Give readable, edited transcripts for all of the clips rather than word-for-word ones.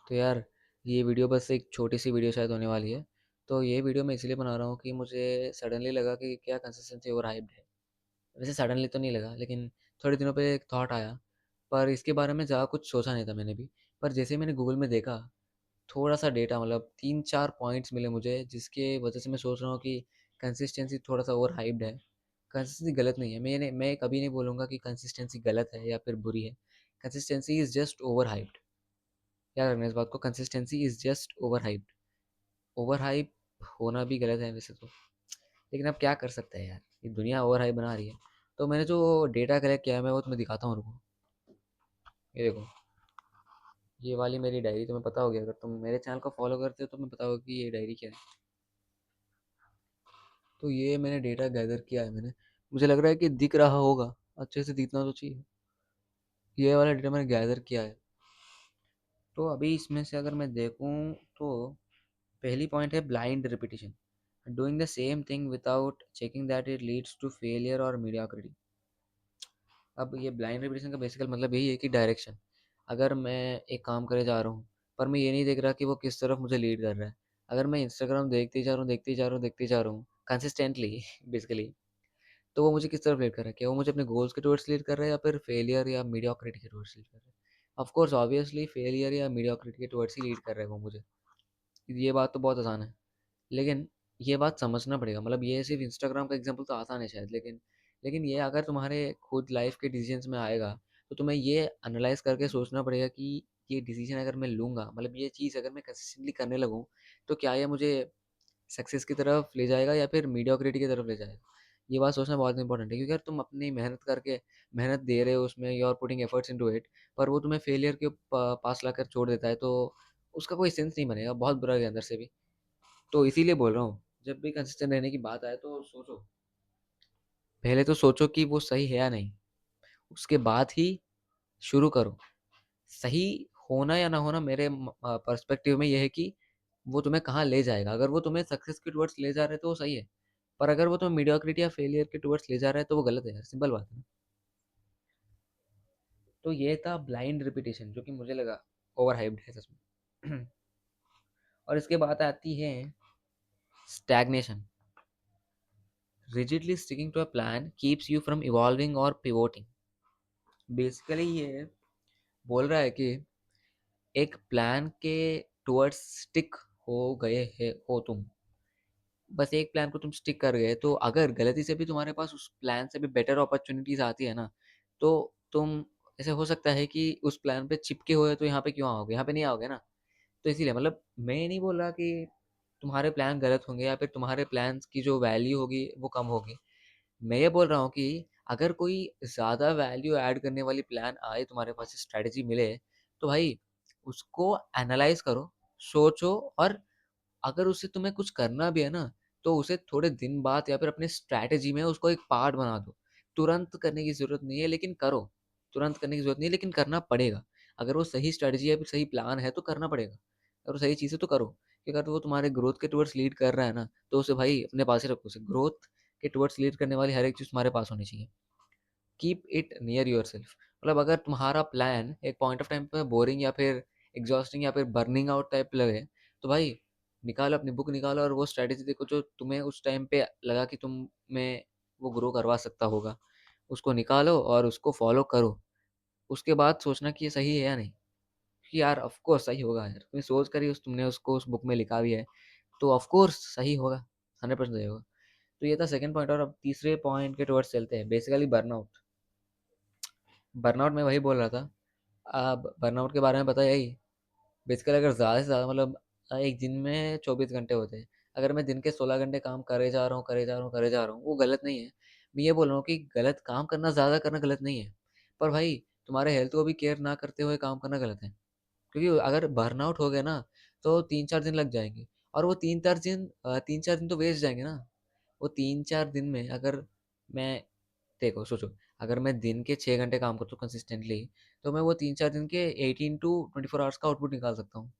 तो यार, ये वीडियो बस एक छोटी सी वीडियो शायद होने वाली है। तो ये वीडियो मैं इसलिए बना रहा हूँ कि मुझे सडनली लगा कि क्या कंसिस्टेंसी ओवर हाइप्ड है। वैसे सडनली तो नहीं लगा, लेकिन थोड़े दिनों पे एक थॉट आया। पर इसके बारे में ज़्यादा कुछ सोचा नहीं था मैंने भी। पर जैसे ही मैंने गूगल में देखा, थोड़ा सा डेटा मतलब 3-4 पॉइंट्स मिले मुझे, जिसके वजह से मैं सोच रहा हूँ कि कंसिस्टेंसी थोड़ा सा ओवर हाइप्ड है। कंसिस्टेंसी गलत नहीं है, मैं कभी नहीं बोलूँगा कि कंसिस्टेंसी गलत है या फिर बुरी है। Consistency is just over hyped. याद रखना इस बात को, consistency is just over hyped. Over hype होना भी गलत है वैसे तो, लेकिन अब क्या कर सकते हैं यार, ये दुनिया ओवर हाइप बना रही है। तो मैंने जो डेटा कलेक्ट किया है, मैं वो तुम्हें दिखाता हूँ, रुको। ये देखो, ये वाली मेरी डायरी तुम्हें पता होगी, अगर तुम मेरे चैनल को फॉलो करते हो तो तुम्हें पता होगा कि ये डायरी क्या है। तो ये मैंने डेटा गैदर किया है मैंने। मुझे लग रहा है कि दिख रहा होगा, अच्छे से दिखना तो चाहिए। ये वाला डेटा मैंने गैदर किया है। तो अभी इसमें से अगर मैं देखूँ, तो पहली पॉइंट है blind repetition. Doing the same thing without checking that it leads to failure और मीडियोक्रिटी। अब ये ब्लाइंड रिपीटिशन का बेसिकल मतलब यही है कि डायरेक्शन। अगर मैं एक काम करे जा रहा हूँ, पर मैं ये नहीं देख रहा कि वो किस तरफ मुझे लीड कर रहा है। अगर मैं इंस्टाग्राम देखते जा रहा हूँ, देखते जा रहा हूँ, देखते जा रहा हूँ कंसिस्टेंटली बेसिकली, तो वो मुझे किस तरफ लीड कर रहा है? क्या वो मुझे अपने गोल्स के टुवर्ड्स लीड कर रहा है या फिर फेलियर या मीडियोक्रिटी के टुवर्ड्स लीड कर रहा है? ऑफ कोर्स ऑब्वियसली फेलियर या मीडियोक्रिटी के टुवर्ड्स ही लीड कर रहा है वो मुझे। ये बात तो बहुत आसान है, लेकिन ये बात समझना पड़ेगा। मतलब ये सिर्फ इंस्टाग्राम का एग्जांपल तो आसान है शायद, लेकिन ये अगर तुम्हारे खुद लाइफ के डिसीजंस में आएगा, तो तुम्हें ये एनालाइज करके सोचना पड़ेगा कि ये डिसीजन अगर मैं लूँगा, मतलब ये चीज़ अगर मैं कंसिस्टेंटली करने लगूँ, तो क्या ये मुझे सक्सेस की तरफ ले जाएगा या फिर मीडियोक्रिटी की तरफ ले जाएगा? ये बात सोचना बहुत इंपॉर्टेंट है, क्योंकि अगर तुम अपनी मेहनत करके मेहनत दे रहे हो उसमें, you are putting efforts into it, पर वो तुम्हें फेलियर के पास लाकर छोड़ देता है, तो उसका कोई सेंस नहीं बनेगा, बहुत बुरा लगेगा अंदर से भी। तो इसीलिए बोल रहा हूँ, जब भी कंसिस्टेंट रहने की बात आए तो सोचो, पहले तो सोचो कि वो सही है या नहीं, उसके बाद ही शुरू करो। सही होना या ना होना मेरे पर्सपेक्टिव में ये है कि वो तुम्हें कहाँ ले जाएगा। अगर वो तुम्हें सक्सेस के टुवर्ड्स ले जा रहे हैं तो वो सही है, पर अगर वो तुम्हें मीडियोक्रिटी या फेलियर के टुवर्ड्स ले जा रहा है तो वो गलत है यार, सिंपल बात है ना। तो ये था ब्लाइंड रिपीटेशन, जो कि मुझे लगा ओवर हाइप्ड है सच में। और इसके बाद आती है stagnation. Rigidly sticking to a plan keeps you from evolving और पिवोटिंग। बेसिकली ये बोल रहा है कि एक प्लान के टुवर्ड्स स्टिक हो गए है हो तुम, बस एक प्लान को तुम स्टिक कर गए, तो अगर गलती से भी तुम्हारे पास उस प्लान से भी बेटर अपॉर्चुनिटीज आती है ना, तो तुम, ऐसे हो सकता है कि उस प्लान पे चिपके हुए तो यहाँ पे क्यों आओगे, यहाँ पे नहीं आओगे ना। तो इसीलिए मतलब मैं ये नहीं बोल रहा कि तुम्हारे प्लान गलत होंगे या फिर तुम्हारे प्लान्स की जो वैल्यू होगी वो कम होगी। मैं ये बोल रहा हूँ कि अगर कोई ज़्यादा वैल्यू ऐड करने वाली प्लान आए तुम्हारे पास, स्ट्रैटेजी मिले, तो भाई उसको एनालाइज करो, सोचो, और अगर उससे तुम्हें कुछ करना भी है ना, तो उसे थोड़े दिन बाद या फिर अपने स्ट्रैटेजी में उसको एक पार्ट बना दो। तुरंत करने की ज़रूरत नहीं है, लेकिन करो। तुरंत करने की ज़रूरत नहीं है, लेकिन करना पड़ेगा। अगर वो सही स्ट्रैटेजी या फिर सही प्लान है तो करना पड़ेगा। अगर वो सही चीज़ है तो करो, क्योंकि अगर वो तुम्हारे ग्रोथ के टुवर्ड्स लीड कर रहा है ना, तो उसे भाई अपने पास ही रखो। उसे ग्रोथ के टुवर्ड्स लीड करने वाली हर एक चीज़ तुम्हारे पास होनी चाहिए। Keep it near yourself. मतलब अगर तुम्हारा प्लान एक पॉइंट ऑफ टाइम पे बोरिंग या फिर एग्जॉस्टिंग या फिर बर्निंग आउट टाइप लगे, तो भाई निकालो, अपनी बुक निकालो और वो स्ट्रैटेजी देखो जो तुम्हें उस टाइम पे लगा कि तुम में वो ग्रो करवा सकता होगा। उसको निकालो और उसको फॉलो करो। उसके बाद सोचना कि ये सही है या नहीं, कि यार ऑफ कोर्स सही होगा यार, तुम्हें सोच कर ही तुमने उसको उस बुक में लिखा भी है, तो ऑफ कोर्स सही होगा, 100% सही होगा। तो ये था सेकंड पॉइंट। और अब तीसरे पॉइंट के टुवर्ड्स चलते हैं, बेसिकली बर्नआउट। बर्नआउट में वही बोल रहा था। अब बर्नआउट के बारे में पता है यही। बेसिकली अगर ज़्यादा से ज़्यादा मतलब एक दिन में 24 घंटे होते हैं, अगर मैं दिन के 16 घंटे काम करे जा रहा हूँ, करे जा रहा हूँ, करे जा रहा हूँ, वो गलत नहीं है। मैं ये बोल रहा हूँ कि गलत काम करना, ज़्यादा करना गलत नहीं है, पर भाई तुम्हारे हेल्थ को भी केयर ना करते हुए काम करना गलत है। क्योंकि अगर बर्नआउट हो गया ना, तो 3-4 दिन लग जाएंगे, और वो 3-4 दिन तो वेस्ट जाएंगे ना। वो 3-4 दिन में अगर मैं, देखो सोचो, अगर मैं दिन के 6 घंटे काम करता हूँ कंसिस्टेंटली, तो मैं वो 3-4 दिन के 18 to 24 आवर्स का आउटपुट निकाल सकता हूँ।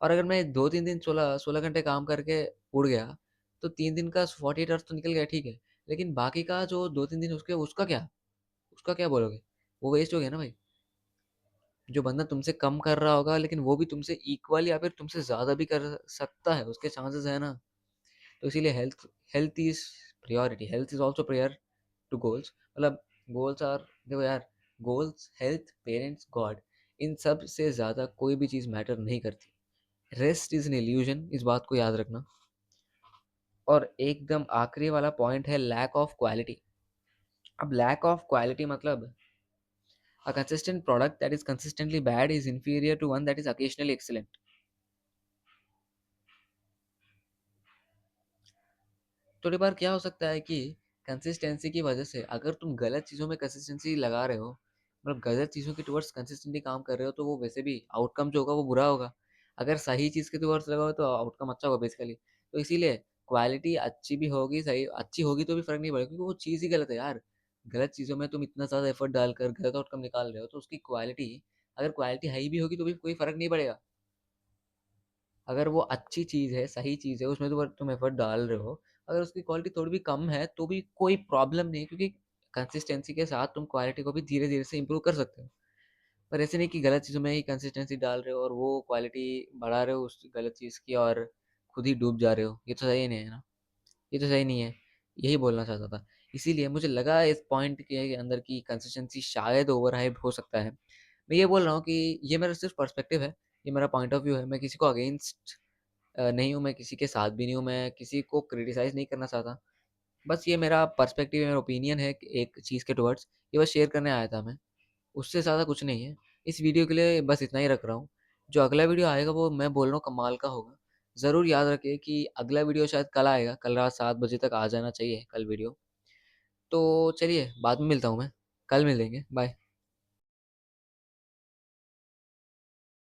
और अगर मैं 2-3 दिन 16 16 घंटे काम करके उड़ गया, तो 3 दिन का 48 आवर्स तो निकल गया, ठीक है। लेकिन बाकी का जो 2-3 दिन उसके, उसका क्या बोलोगे? वो वेस्ट हो गया ना भाई। जो बंदा तुमसे कम कर रहा होगा लेकिन वो भी तुमसे इक्वल या फिर तुमसे ज़्यादा भी कर सकता है, उसके चांसेस है ना। तो इसीलिए health health is priority, health is also prior to goals. मतलब गोल्स आर, देखो यार, गोल्स, हेल्थ, पेरेंट्स, गॉड, इन सब से ज़्यादा कोई भी चीज़ मैटर नहीं करती। रेस्ट इज़ एन इल्यूजन, इस बात को याद रखना। और एकदम आखिरी वाला पॉइंट है लैक ऑफ क्वालिटी। अब लैक ऑफ क्वालिटी मतलब a consistent product that is consistently bad is inferior to one that is occasionally excellent. थोड़ी बार क्या हो सकता है कि कंसिस्टेंसी की वजह से अगर तुम गलत चीज़ों में कंसिस्टेंसी लगा रहे हो, मतलब गलत चीज़ों की टुवर्ड्स कंसिस्टेंटली काम कर रहे हो, तो वो वैसे भी आउटकम जो होगा वो बुरा होगा। अगर सही चीज़ के टुवर्ड्स लगाओ तो आउटकम अच्छा होगा बेसिकली। तो इसीलिए क्वालिटी अच्छी भी होगी, सही अच्छी होगी तो भी फ़र्क नहीं पड़ेगा, क्योंकि वो चीज़ ही गलत है यार। गलत चीज़ों में तुम इतना ज़्यादा एफर्ट डालकर गलत आउटकम निकाल रहे हो, तो उसकी क्वालिटी, अगर क्वालिटी हाई भी होगी तो भी कोई फ़र्क नहीं पड़ेगा। अगर वो अच्छी चीज़ है, सही चीज़ है, उसमें तुम एफर्ट डाल रहे हो, अगर उसकी क्वालिटी थोड़ी भी कम है तो भी कोई प्रॉब्लम नहीं है, क्योंकि कंसिस्टेंसी के साथ तुम क्वालिटी को भी धीरे धीरे से इम्प्रूव कर सकते हो। पर ऐसे नहीं कि गलत चीज़ों में ही कंसिस्टेंसी डाल रहे हो और वो क्वालिटी बढ़ा रहे हो उस गलत चीज़ की, और खुद ही डूब जा रहे हो। ये तो सही नहीं है ना, ये तो सही नहीं है। यही बोलना चाहता था। इसीलिए मुझे लगा इस पॉइंट के अंदर की कंसिस्टेंसी शायद ओवर हाइप हो सकता है। मैं ये बोल रहा हूँ कि ये मेरा सिर्फ पर्सपेक्टिव है, ये मेरा पॉइंट ऑफ व्यू है। मैं किसी को अगेंस्ट नहीं हूँ, मैं किसी के साथ भी नहीं हूँ, मैं किसी को क्रिटिसाइज़ नहीं करना चाहता। बस ये मेरा पर्सपेक्टिव है, मेरा ओपिनियन है कि एक चीज़ के टुवर्ड्स, ये बस शेयर करने आया था मैं। उससे ज़्यादा कुछ नहीं है। इस वीडियो के लिए बस इतना ही रख रहा हूँ। जो अगला वीडियो आएगा वो मैं बोल रहा हूँ कमाल का होगा। ज़रूर याद रखिए कि अगला वीडियो शायद कल आएगा, कल रात 7 बजे तक आ जाना चाहिए कल वीडियो। तो चलिए बाद में मिलता हूँ मैं, कल मिलेंगे, बाय।